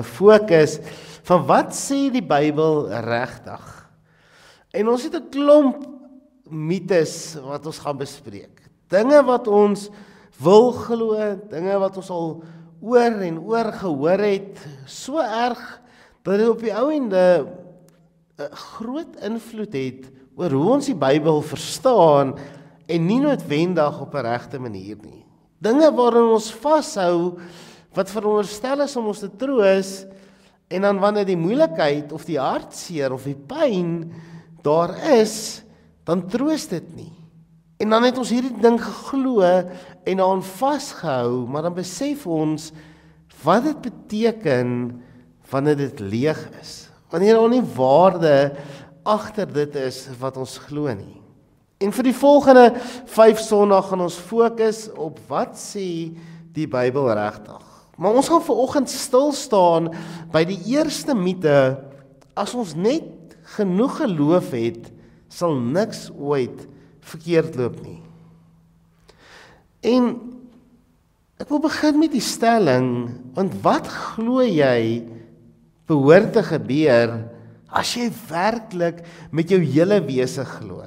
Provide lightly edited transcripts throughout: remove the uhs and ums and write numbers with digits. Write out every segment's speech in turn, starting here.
Fokus van wat sê die Bybel regtig? En ons het 'n klomp mites wat ons gaan bespreek. Dinge wat ons wil glo, dinge wat ons al oor en oor gehoor het, so erg dat dit op die ou ende 'n groot invloed het oor hoe ons die Bybel verstaan en nie noodwendig op 'n regte manier nie. Dinge waarin ons vashou wat veronderstel is om ons te troos, en dan wanneer die moeilikheid of die hartseer of die pyn daar is, dan troos dit nie. En dan het ons hierdie ding geglo en daaraan vasgehou, maar dan besef ons wat dit beteken wanneer dit leeg is. Wanneer daar nie waarde agter dit is wat ons glo nie. En vir die volgende 5 Sondae gaan ons fokus op wat sê die Bybel regtig. Maar ons gaan vanoggend stil staan by die eerste mite: as ons net genoeg geloof het, sal niks ooit verkeerd loop nie. En ek wil begin met die stelling, want wat glo jy behoort te gebeur as jy werklik met jou hele wese glo?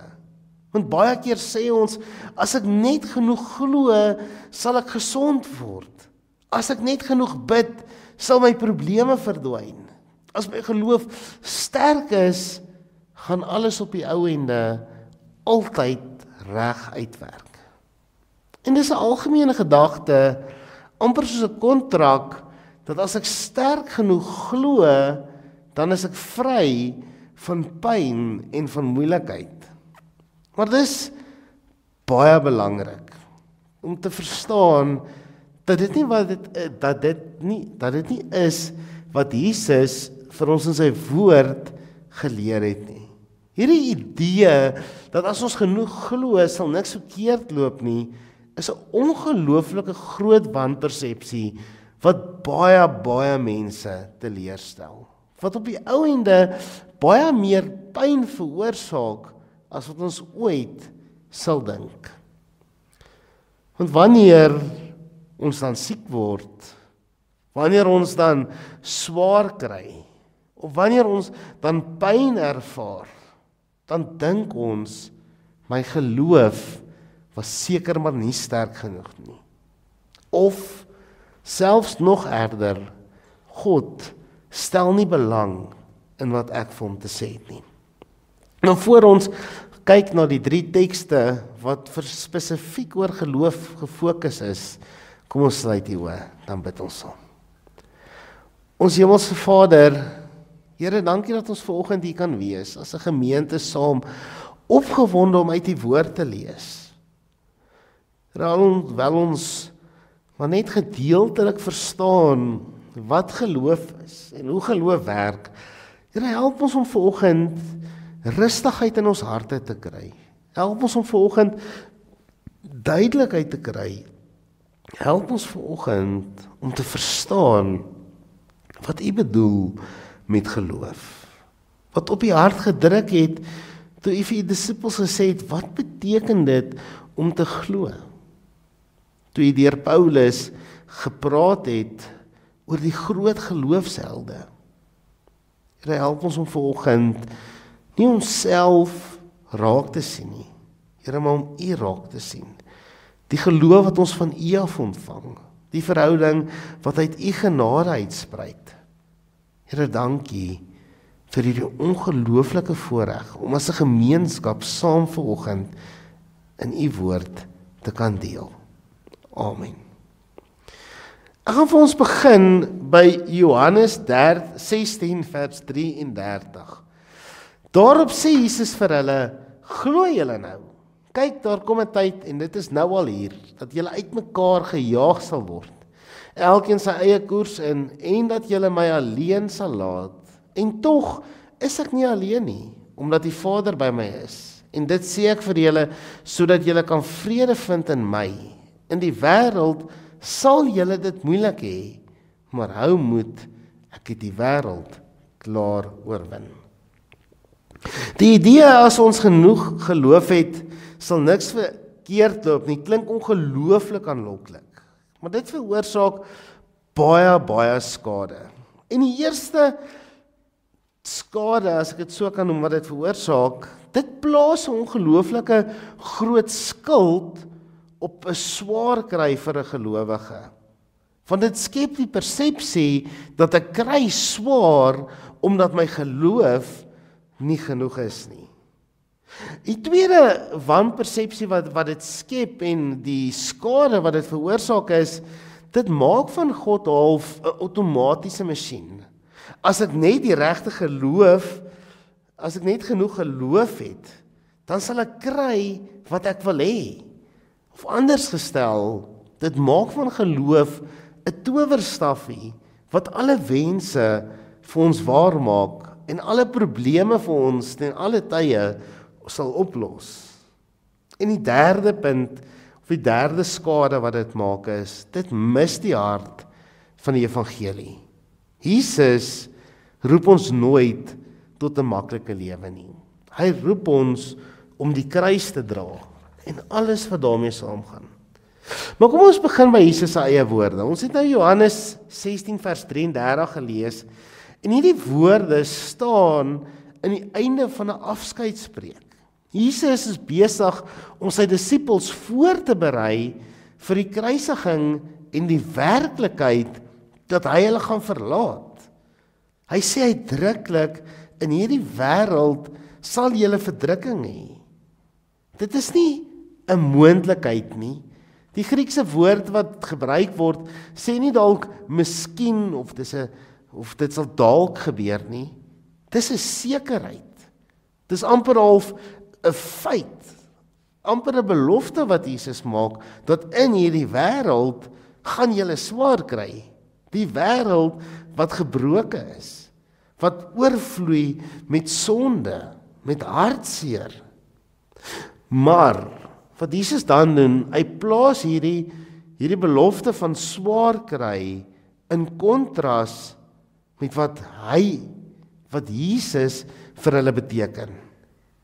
Want baie keer sê ons, as ek net genoeg glo, sal ek gesond word. As ek net genoeg bid, sal my probleme verdwyn. As my geloof sterk is, gaan alles op die ou ende altyd reg uitwerk. En dis 'n algemene gedagte, amper soos 'n kontrak, dat as ek sterk genoeg glo, dan is ek vry van pyn en van moeilikheid. Maar dis baie belangrik om te verstaan dat dit nie is wat Jesus vir ons in sy woord geleer het nie. Hierdie idee dat as ons genoeg glo, sal niks verkeerd loop nie, is 'n ongelooflike groot wanpersepsie wat baie mense teleurstel. Wat op die ou ende baie meer pyn veroorsaak as wat ons ooit sal dink. Want wanneer ons dan siek word, wanneer ons dan swaar kry, of wanneer ons dan pyn ervaar, dan dink ons, my geloof was seker maar nie sterk genoeg nie. Of selfs nog erger, God stel nie belang in wat ek vir hom te sê het nie. Nou voor ons kyk na die 3 tekste wat spesifiek oor geloof gefokus is, kom ons sluit die oë, dan bid ons saam. Ons Hemelse Vader, Here, dankie dat ons vanoggend hier kan wees, as 'n gemeente saam, opgewonde om uit die woord te lees. Wel ons maar net gedeeltelik verstaan wat geloof is en hoe geloof werk. Here, help ons om vanoggend rustigheid in ons harte te kry. Help ons om vanoggend duidelikheid te kry. Help ons vanoggend om te verstaan wat U bedoel met geloof. Wat op U hart gedruk het toe U vir U disippels gesê het, wat beteken dit om te glo? Toe U deur Paulus gepraat het oor die groot geloofshelde. Here, help ons om vanoggend nie onsself raak te sien nie, Here, maar om U raak te sien. Die geloof wat ons van U af ontvang, die verhouding wat uit U genade uitspruit. Here, dankie vir hierdie ongelooflike voorreg om as 'n gemeenskap saam vanoggend in U woord te kan deel. Amen. Ek gaan vir ons begin by Johannes 16 vers 33. Daarop sê Jesus vir hulle, glo julle nou? Kyk, daar kom 'n tyd, en dit is nou al hier, dat julle uitmekaar gejaag sal word. Elkeen sy eie koers in, en dat julle my alleen sal laat. En tog is ek nie alleen nie, omdat die Vader by my is. En dit sê ek vir julle, sodat julle kan vrede vind in my. In die wêreld sal julle dit moeilik hê, maar hou moed, ek het die wêreld klaar oorwin. Die idee as ons genoeg geloof het, sal niks verkeerd loop nie, klink ongelooflik aanloklik. Maar dit veroorsaak baie skade. En die eerste skade, as ek dit so kan noem, wat dit veroorsaak, dit plaas 'n ongelooflike groot skuld op 'n swaar kry vir 'n gelowige. Want dit skep die persepsie dat ek kry swaar omdat my geloof nie genoeg is nie. Die tweede wanpersepsie wat dit skep en die skade wat dit veroorsaak is, dit maak van God half 'n outomatiese masjien. As ek net die regte geloof, as ek net genoeg geloof het, dan sal ek kry wat ek wil hê. Of anders gestel, dit maak van geloof 'n towerstafie wat alle wense vir ons waar maak en alle probleme vir ons ten alle tye sal oplos. En die derde punt, of die derde skade wat dit maak is, dit mis die hart van die evangelie. Jesus roep ons nooit tot 'n maklike lewe nie. Hy roep ons om die kruis te dra en alles wat daarmee saamgaan. Maar kom ons begin by Jesus se eie woorde. Ons het nou Johannes 16 vers 33 gelees en hierdie woorde staan in die einde van 'n afskeidspreek. Jesus is besig om sy disippels voor te berei vir die kruisiging en die werklikheid dat hy hulle gaan verlaat. Hy sê uitdruklik, in hierdie wêreld sal julle verdrukking hê. Dit is nie 'n moontlikheid nie. Die Griekse woord wat gebruik word, sê nie dalk miskien of dit sal dalk gebeur nie. Dis 'n sekerheid. Dis amper half 'n feit, amper 'n belofte wat Jesus maak, dat in hierdie wêreld gaan julle swaar kry. Die wêreld wat gebroken is, wat oorvloei met sonde, met hartseer. Maar wat Jesus dan doen, hy plaas hierdie belofte van swaar kry in kontras met wat Jesus vir hulle beteken.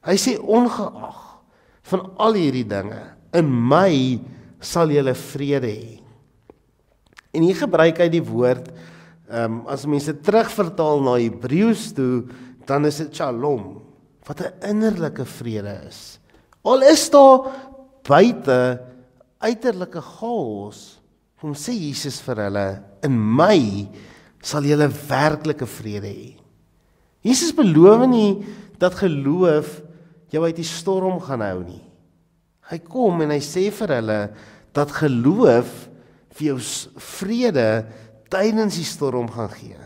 Hy sê ongeag van al hierdie dinge, in my sal julle vrede hê. En hier gebruik hy die woord, as mense terugvertaal na Hebreëus toe, dan is dit shalom, wat 'n innerlike vrede is. Al is daar buite uiterlike chaos, kom sê Jesus vir hulle, in my sal julle werklike vrede hê. Jesus beloof nie dat geloof jou uit die storm gaan hou nie. Hy kom en hy sê vir hulle dat geloof vir jou vrede tydens die storm gaan gee.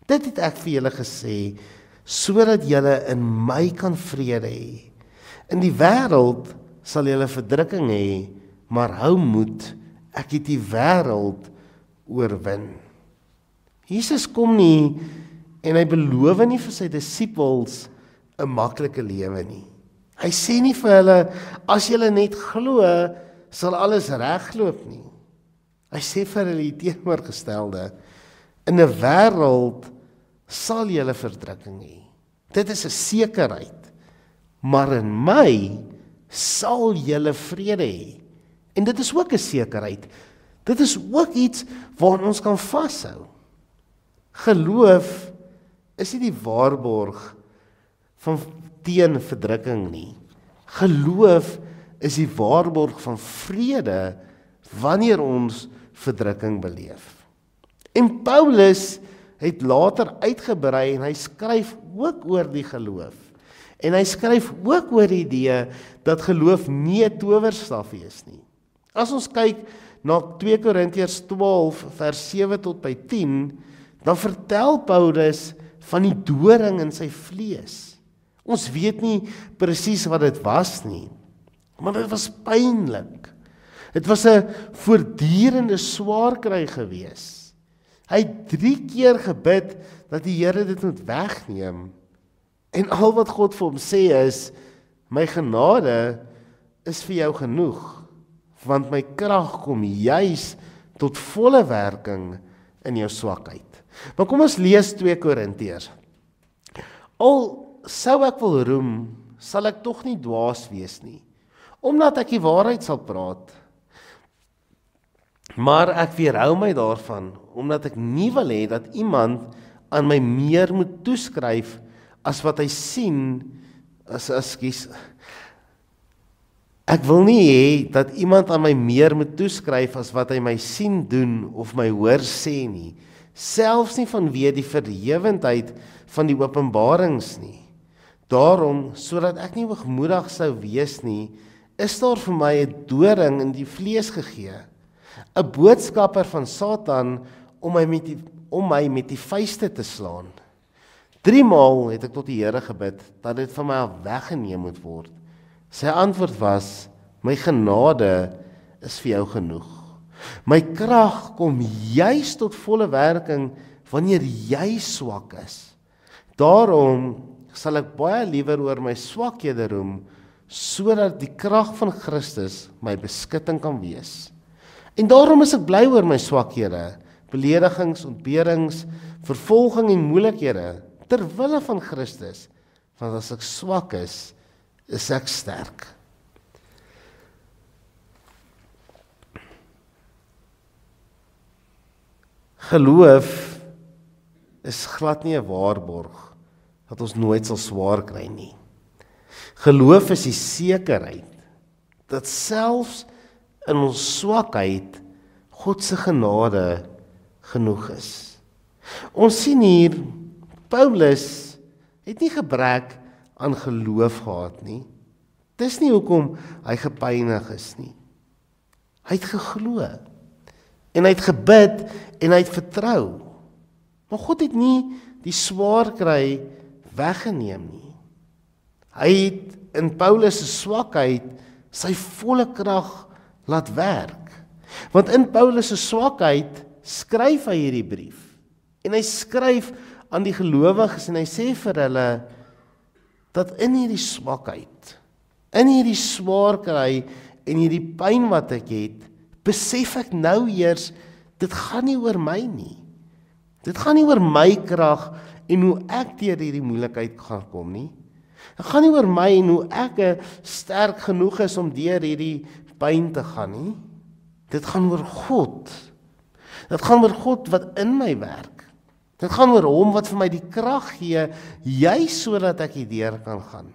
Dit het ek vir julle gesê, sodat julle in my kan vrede hê. In die wêreld sal julle verdrukking hê, maar hou moed, ek het die wêreld oorwin. Jesus kom nie en hy beloof nie vir sy disippels 'n maklike lewe nie. Hy sê nie vir hulle, as julle net glo, sal alles regloop nie. Hy sê vir hulle die teenoorgestelde, in 'n wêreld sal julle verdrukking hê. Dit is 'n sekerheid, maar in my sal julle vrede hê. En dit is ook 'n sekerheid. Dit is ook iets waaraan ons kan vashou. Geloof is nie die waarborg van teen verdrukking nie. Geloof is die waarborg van vrede wanneer ons verdrukking beleef. En Paulus het later uitgebrei en hy skryf ook oor die geloof. En hy skryf ook oor die idee dat geloof nie 'n towerstafie is nie. As ons kyk na 2 Korintiërs 12 vers 7 tot by 10, dan vertel Paulus van die doring in sy vlees. Ons weet nie presies wat dit was nie, maar dit was pynlik. Dit was 'n voortdurende swaar kry gewees. Hy het 3 keer gebid dat die Here dit moet wegneem. En al wat God vir hom sê is, my genade is vir jou genoeg, want my krag kom juis tot volle werking in jou swakheid. Maar kom ons lees 2 Korintiërs. Al sou ek wil roem, sal ek tog nie dwaas wees nie, omdat ek die waarheid sal praat. Maar ek weerhou my daarvan, omdat ek nie wil hê dat iemand aan my meer moet toeskryf as wat hy sien, ek wil nie hê dat iemand aan my meer moet toeskryf as wat hy my sien doen of my hoor sê nie, selfs nie vanweë die verhewendheid van die openbarings nie. Daarom, sodat ek nie hoogmoedig sou wees nie, is daar vir my 'n doring in die vlees gegee, 'n boodskapper van Satan om my met die vuiste te slaan. 3 maal het ek tot die Here gebid dat dit van my af weggeneem moet word. Sy antwoord was: my genade is vir jou genoeg. My krag kom juis tot volle werking wanneer jy swak is. Daarom sal ek baie liewer oor my swakhede roem, sodat die krag van Christus my beskutting kan wees. En daarom is ek bly oor my swakhede, beledigings, ontberings, vervolging en moeilikhede, ter wille van Christus, want as ek swak is ek sterk. Geloof is glad nie 'n waarborg dat ons nooit sal swaar kry nie. Geloof is die sekerheid dat selfs in ons swakheid God se genade genoeg is. Ons sien hier, Paulus het nie gebrek aan geloof gehad nie. Dis nie hoekom hy gepynig is nie. Hy het geglo. En hy het gebid en hy het vertrou. Maar God het nie die swaar kry weggeneem nie. Hy het in Paulus se swakheid sy volle krag laat werk. Want in Paulus se swakheid skryf hy hierdie brief. En hy skryf aan die gelowiges en hy sê vir hulle dat in hierdie swakheid, in hierdie swaar kry en hierdie pyn wat ek het, besef ek nou eers, dit gaan nie oor my nie. Dit gaan nie oor my krag en hoe ek deur hierdie moeilikheid gaan kom nie. Dit gaan nie oor my en hoe ek sterk genoeg is om deur hierdie pyn te gaan nie. Dit gaan oor God. Dit gaan oor God wat in my werk. Dit gaan oor hom wat vir my die krag gee, juis sodat ek hierdeur kan gaan.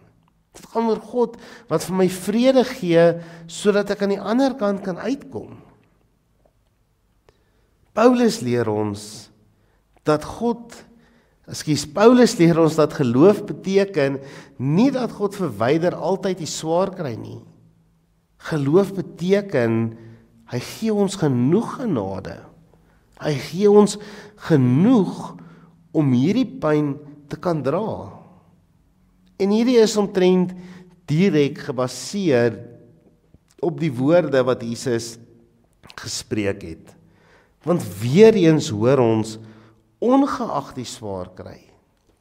Dit gaan oor God wat vir my vrede gee, sodat ek aan die ander kant kan uitkom. Paulus leer ons dat geloof beteken nie dat God verwyder altyd die swaar kry nie. Geloof beteken hy gee ons genoeg genade. Hy gee ons genoeg om hierdie pyn te kan dra. En hierdie is omtrent direk gebaseer op die woorde wat Jesus gespreek het. Want weer eens hoor ons, ongeag die swaar kry,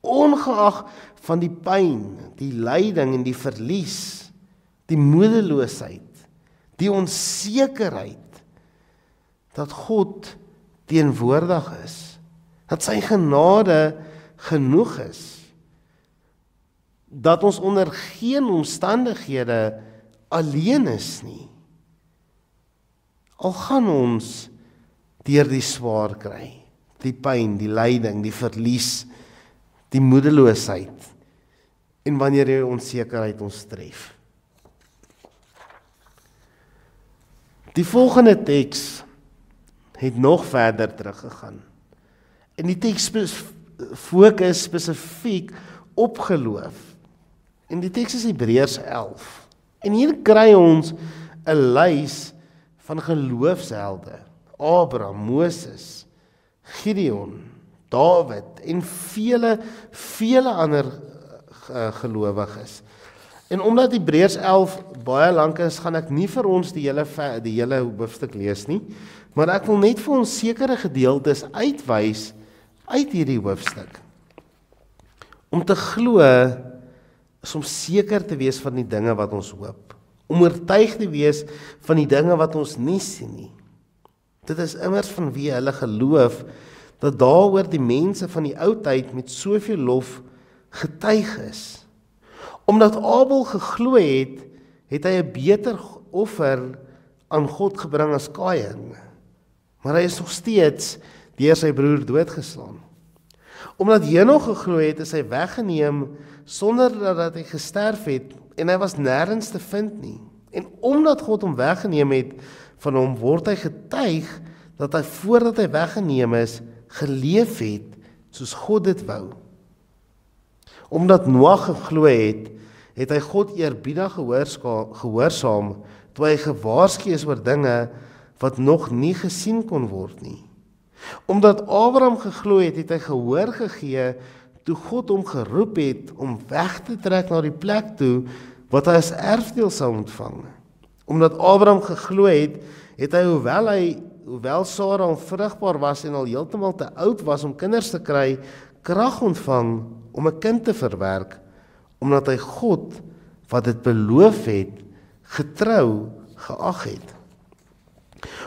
ongeag van die pyn, die lyding en die verlies, die moedeloosheid, die onsekerheid, dat God teenwoordig is, dat sy genade genoeg is, dat ons onder geen omstandighede alleen is nie. Al gaan ons deur die swaar kry, die pyn, die lyding, die verlies, die moedeloosheid, en wanneer die onsekerheid ons tref. Die volgende teks het nog verder teruggegaan. En die teks fokus spesifiek op geloof. En die teks is Hebreërs 11. En hier kry ons 'n lys van geloofshelde. Abraham, Moses, Gideon, Dawid en vele ander gelowiges. En omdat Hebreërs 11 baie lank is, gaan ek nie vir ons die hele hoofstuk lees nie, maar ek wil net vir ons sekere gedeeltes uitwys uit hierdie hoofstuk. Om te glo is om seker te wees van die dinge wat ons hoop, om oortuig te wees van die dinge wat ons nie sien nie. Dit is immers vanweë hulle geloof dat daaroor die mense van die ou tyd met soveel lof getuig is. Omdat Abel geglo het, het hy 'n beter offer aan God gebring as Kain. Maar hy is nog steeds deur sy broer doodgeslaan. Omdat Henog geglo het, is hy weggeneem sonder dat hy gesterf het en hy was nêrens te vind nie. En omdat God hom weggeneem het van hom, word hy getuig dat hy voordat hy weggeneem is, geleef het soos God dit wou. Omdat Noag geglo het, het hy God eerbiedig gehoorsaam toe hy gewaarsku is oor dinge wat nog nie gesien kon word nie. Omdat Abraham geglo het, het hy gehoor gegee toe God hom geroep het om weg te trek na die plek toe wat hy as erfdeel sou ontvang. Omdat Abraham geglo het, het hy hoewel Sara onvrugbaar was en al heeltemal te oud was om kinders te kry, krag ontvang om 'n kind te verwerk, omdat hy God wat dit beloof het, getrou geag het.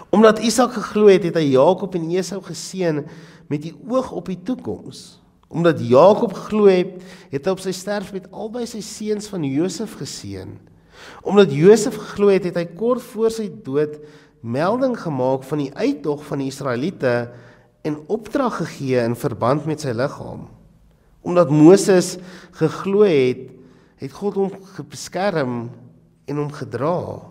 Omdat Isak geglo het, het hy Jakob en Esau geseën met die oog op die toekoms. Omdat Jakob geglo het, het hy op sy sterfbed albei sy seuns van Josef geseën. Omdat Josef geglo het, het hy kort voor sy dood melding gemaak van die uittog van die Israeliete en opdrag gegee in verband met sy liggaam. Omdat Moses geglo het, het God hom beskerm en hom gedra.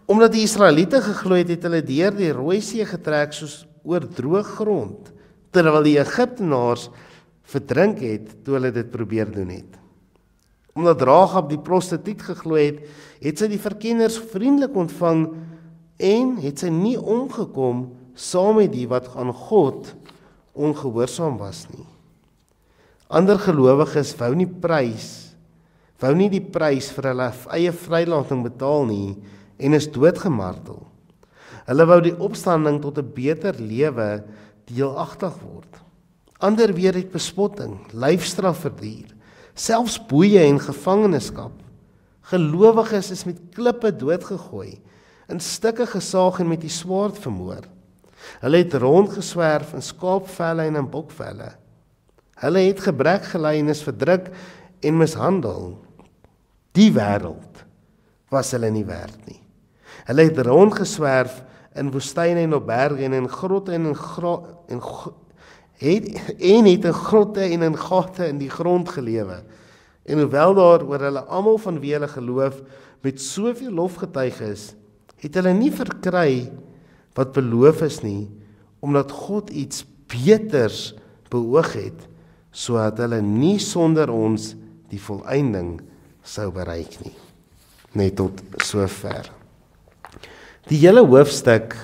Omdat die Israeliete geglo het, het hulle deur die Rooi See getrek soos oor droë grond, terwyl die Egiptenaars verdrink het toe hulle dit probeer doen het. Omdat Rahab die prostituut geglo het, het sy die verkenners vriendelik ontvang en het sy nie omgekom saam met die wat aan God ongehoorsaam was nie. Ander gelowiges wou nie die prys vir hulle eie vrylating betaal nie en is doodgemartel. Hulle wou die opstanding tot 'n beter lewe deelagtig word. Ander weer het bespotting, lyfstraf verduur, selfs boeie en gevangenskap. Gelowiges is met klippe doodgegooi, in stukke gesaag en met die swaard vermoor. Hulle het rondgeswerf in skaapvelle en in bokvelle. Hulle het gebrek gely en is verdruk en mishandel. Die wêreld was hulle nie werd nie. Hulle het rondgeswerf in woestyne en op berge en in grotte en het in grotte en in gate in die grond gelewe. En hoewel daar oor hulle almal van wie hulle geloof met soveel lof getuig is, het hulle nie verkry wat beloof is nie, omdat God iets beters beoog het, sodat hulle nie sonder ons die volëinding sou bereik nie. Net tot sover. Die hele hoofstuk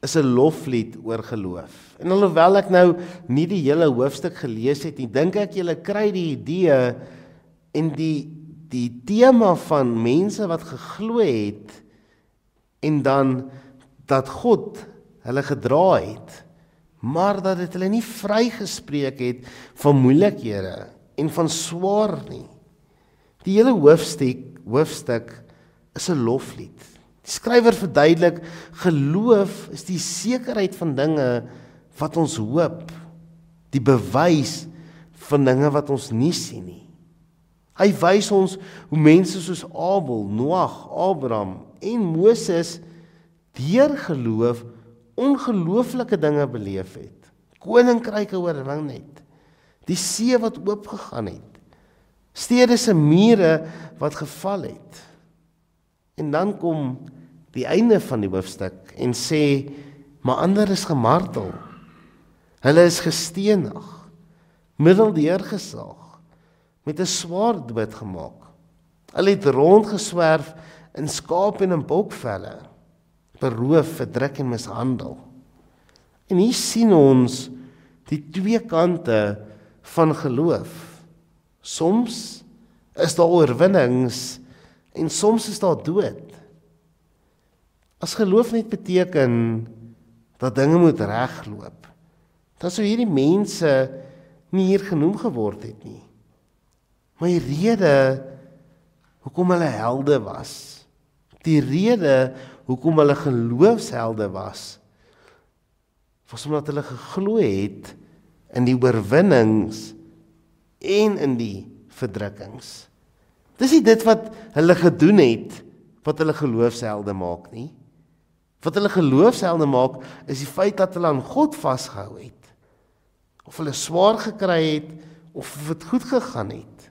is 'n loflied oor geloof. En alhoewel ek nou nie die hele hoofstuk gelees het nie, dink ek julle kry die idee en die tema van mense wat geglo het en dan dat God hulle gedra het, maar dat dit hulle nie vrygespreek het van moeilikhede en van swaar nie. Die hele hoofstuk is 'n loflied. Die skrywer verduidelik, geloof is die sekerheid van dinge wat ons hoop, die bewys van dinge wat ons nie sien nie. Hy wys ons hoe mense soos Abel, Noag, Abraham en Moses deur geloof ongelooflike dinge beleef het. Koninkryke oorwin het, die see wat oopgegaan het, stede se mure wat geval het. En dan kom die einde van die hoofstuk en sê, maar ander is gemartel. Hulle is gestenig, middeldeurgesaag, met 'n swaard doodgemaak. Hulle het rondgeswerf in skaap en in bokvelle, beroof, verdruk en mishandel. En hier sien ons die twee kante van geloof. Soms is daar oorwinnings en soms is daar dood. As geloof net beteken dat dinge moet regloop, dan sou hierdie mense nie hier genoem geword het nie. Maar die rede hoekom hulle helde was, die rede hoekom hulle geloofshelde was omdat hulle geglo het in die oorwinnings en in die verdrukkings. Dis nie dit wat hulle gedoen het wat hulle geloofshelde maak nie. Wat hulle geloofshelde maak is die feit dat hulle aan God vasgehou het. of hulle swaar gekry het, of dit goed gegaan het.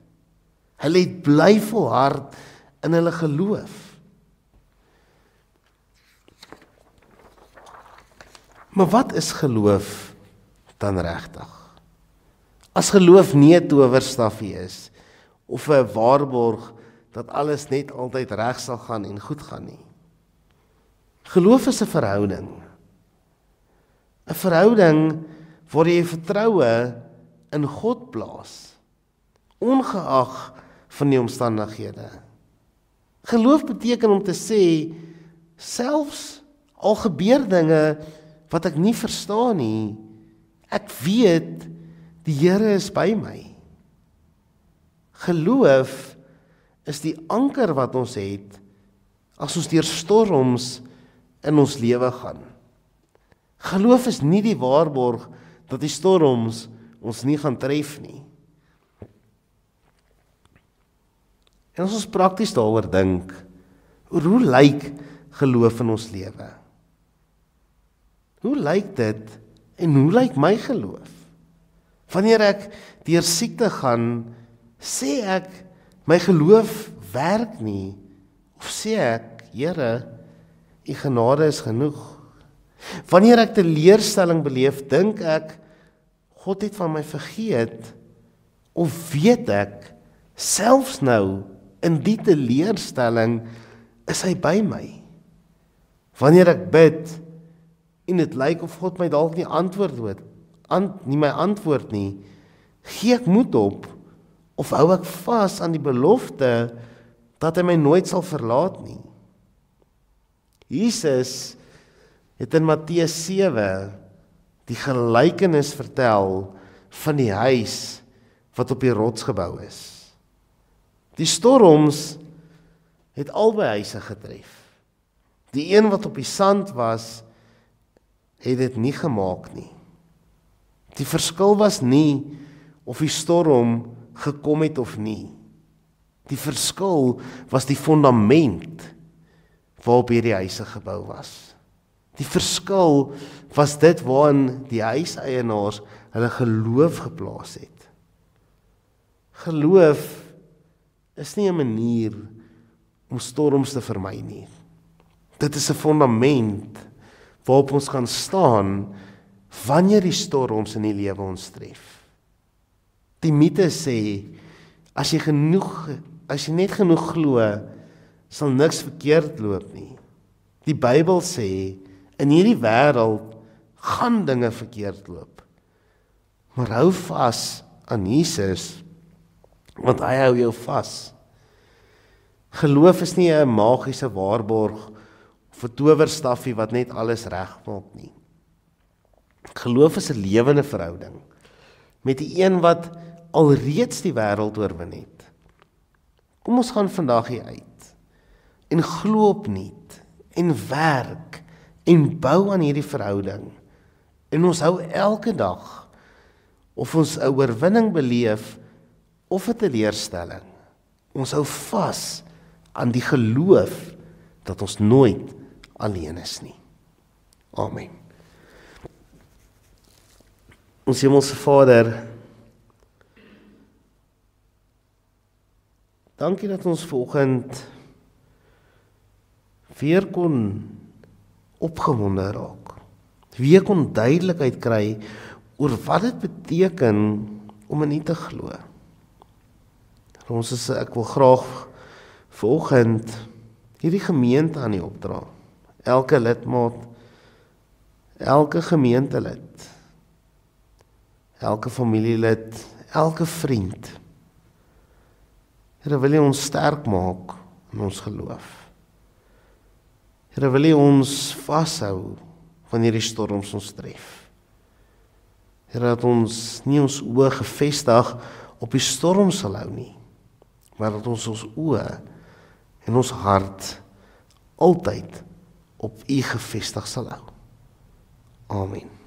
Hulle het bly volhard in hulle geloof. Maar wat is geloof dan regtig? As geloof nie 'n towerstafie is, of 'n waarborg dat alles net altyd reg sal gaan en goed gaan nie. Geloof is 'n verhouding. 'n Verhouding waar jy vertroue in God plaas, ongeag van die omstandighede. Geloof beteken om te sê, selfs al gebeur dinge wat ek nie verstaan nie, ek weet die Here is by my. Geloof is die anker wat ons het as ons deur storms in ons lewe gaan. Geloof is nie die waarborg dat die storms ons nie gaan tref nie. En as ons prakties daaroor dink, hoe lyk geloof in ons lewe? Hoe lyk dit en hoe lyk my geloof? Wanneer ek deur siekte gaan, sê ek, my geloof werk nie, of sê ek, Here, U genade is genoeg. Wanneer ek teleurstelling beleef, dink ek, God het van my vergeet, of weet ek, selfs nou, in die teleurstelling, is hy by my. Wanneer ek bid, en dit lyk of God my dalk nie my antwoord nie, gee ek moed op, of hou ek vas aan die belofte, dat hy my nooit sal verlaat nie. Jesus het in Matteus 7 die gelykenis vertel van die huis wat op die rots gebou is. Die storms het albei huise getref. Die een wat op die sand was, het dit nie gemaak nie. Die verskil was nie of die storm gekom het of nie. Die verskil was die fondament waarop hierdie huise gebou was. Die verskil was dit waarin die huiseienaars hulle geloof geplaas het. Geloof is nie 'n manier om storms te vermy nie. Dit is 'n fondament waarop ons kan staan wanneer die storms in die lewe ons tref. Die mite sê, as jy net genoeg glo, sal niks verkeerd loop nie. Die Bybel sê, in hierdie wêreld gaan dinge verkeerd loop. Maar hou vas aan Jesus, want hy hou jou vas. Geloof is nie 'n magiese waarborg of 'n towerstafie wat net alles regmaak nie. Geloof is 'n lewende verhouding met die een wat alreeds die wêreld oorwin het. Kom ons gaan vandag hier uit en glo opnuut en werk en bou aan hierdie verhouding. En ons hou elke dag, of ons 'n oorwinning beleef of 'n teleurstelling, ons hou vas aan die geloof dat ons nooit alleen is nie. Amen. Ons Hemelse Vader, dankie dat ons vanoggend weer kon opgewonde raak. Weer kon duidelikheid kry oor wat dit beteken om in U te glo. Ek wil graag vanoggend hierdie gemeente aan U opdra. Elke lidmaat, elke gemeentelid, elke familielid, elke vriend. Here, wil U ons sterk maak in ons geloof. Here, wil U ons vashou wanneer die storms ons tref. Here, dat ons nie ons oë gefestig op die storm sal hou nie, maar dat ons oë en ons hart altyd op U gefestig sal hou. Amen.